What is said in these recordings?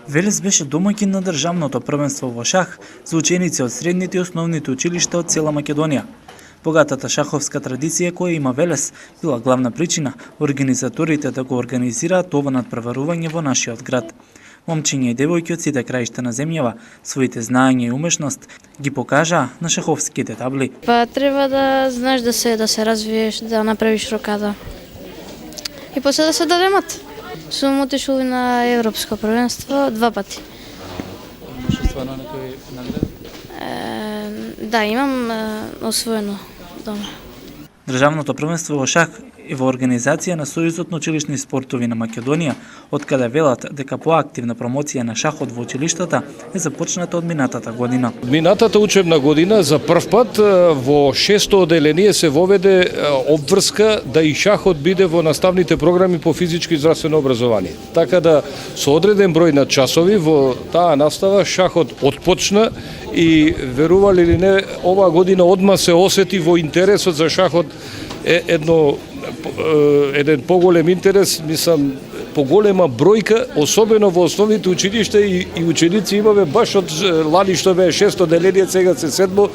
Велес беше домаќин на државното првенство во шах за ученици од средните и основните училишта од цела Македонија. Богатата шаховска традиција која има Велес била главна причина организаторите да го организираат ова надпреварување во нашиот град. Момчиња и девојки од сите краишта на земјава своите знаења и умешност ги покажаа на шаховските табли. Па треба да знаеш да се развиеш, да направиш рокада. И после да се даде мат. Сум отишол на европско првенство 2 пати. Имаш стварно некој награда? Да, имам освоено дома. Државното првенство во шах е во организација на Сојузот на училишни спортови на Македонија, од каде велат дека поактивна промоција на шахот во училиштата е започната од минатата година. Минатата учебна година за прв пат во 6-то оделение се воведе обврска да и шахот биде во наставните програми по физичко и здравствено образование. Така да со одреден број на часови во таа настава шахот отпочна и верували или не, оваа година одма се осети во интересот за шахот еден поголем интерес, мислам, поголема бројка, особено во основните училишта и ученици имаме баш од лани што бе 6-то деление, сега се 7-то,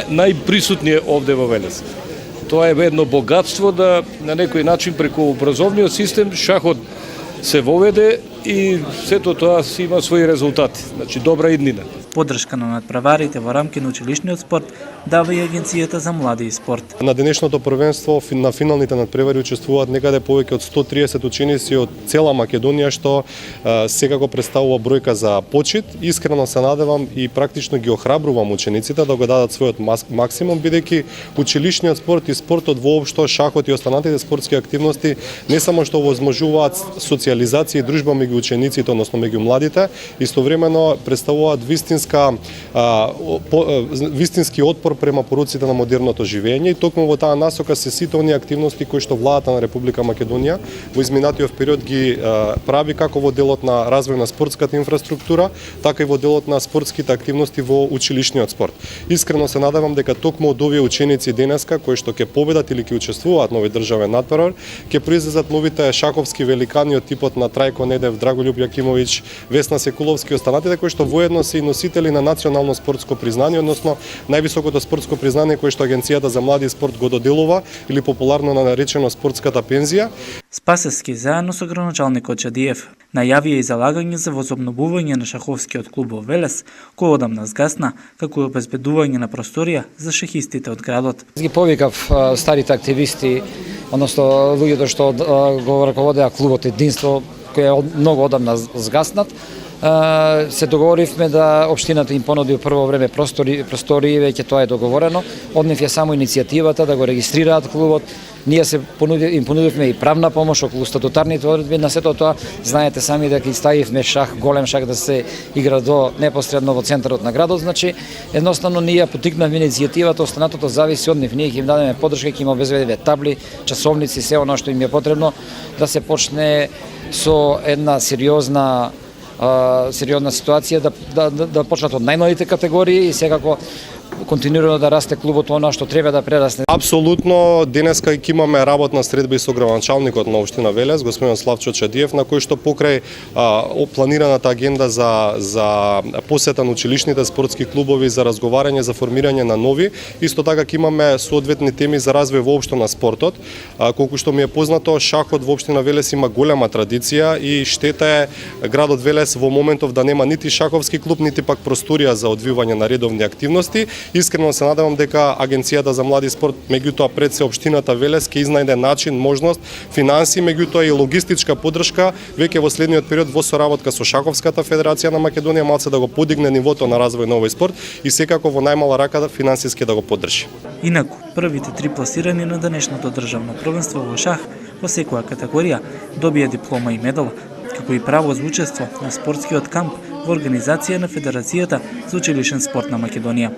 најприсутни овде во Велес. Тоа е едно богатство да на некој начин преку образовниот систем шахот се воведе и сето тоа си има своји резултати, значи добра иднина. Поддршка на надпреварите во рамки на училишниот спорт дава и Агенцијата за млади и спорт. На денешното првенство на финалните надпревари учествуваат некаде повеќе од 130 ученици од цела Македонија, што секако представува бројка за почит. Искрено се надевам и практично ги охрабрувам учениците да го дадат својот максимум, бидејќи училишниот спорт и спортот воопшто, шахот и останатите спортски активности не само што возможуваат социјализација и дружба меѓу учениците, односно меѓу младите, истовремено представуваат вистински отпор према поруците на модерното живење и токму во таа насока се сите оние активности кои што владата на Република Македонија во изминатиот период ги прави како во делот на развој на спортската инфраструктура, така и во делот на спортските активности во училишниот спорт. Искрено се надевам дека токму од овие ученици денеска кои што ќе победат или ќе учествуваат на овој државен надпревар, ќе произлезат новите шаховски великани од типот на Трајко Недев, Драголюб Јакимовиќ, Весна Секуловски и останатите кои што воедно се и носители на национално спортско признание, односно највисокото спортско признание кое што Агенцијата за млади и спорт го доделува или популарно наречено спортската пензија. Спасевски заедно со градоначалникот Чадиев најавија и залагање за возобновување на шаховскиот клуб во Велес, кој одамна згасна, како и обезбедување на просторија за шахистите од градот. Ги повикав старите активисти, односно луѓето што го раководеа клубот Единство, кој е многу одамна згаснат. Се договоривме да општината им понуди прво време простори, веќе тоа е договорено. Од нив е само иницијативата да го регистрираат клубот. Ние им понудивме и правна помош околу статутарните одредби на сето тоа. Знаете сами дека и ставивме шах, голем шах да се игра до непосредно во центарот на градот, значи едноставно ние потикнавме иницијативата, останатото зависи од нив. Ние ќе им дадеме поддршка, ќе им обезбедиме табли, часовници, се она што им е потребно да се почне со една сериозна ситуација да почнат од најновите категории и секако континуирано да расте клубот она што треба да прерасне. Апсолутно, денеска ќе имаме работна средба и со градоначалникот на општина Велес, господин Славчо Чадиев, на кој што покрај планираната агенда за посета на училишните спортски клубови, за разговарање, за формирање на нови, исто така ќе имаме соодветни теми за развој воопшто на спортот. Колку што ми е познато, шахот во општина Велес има голема традиција и штета е градот Велес во моментов да нема нити шаховски клуб, нити пак просторија за одвивање на редовни активности. Искрено се надевам дека Агенцијата за млади и спорт, меѓутоа пред се општината Велес, ќе изнајде начин, можност, финанси, меѓутоа и логистичка поддршка веќе во следниот период во соработка со Шаховската федерација на Македонија малце да го подигне нивото на развој на овој спорт и секако во најмала рака финансиски да го поддржи. Инаку, првите 3 пласирани на денешното државно првенство во шах во секоја категорија добија диплома и медал, како и право за учество на спортскиот камп во организација на Федерацијата за училишен спорт на Македонија.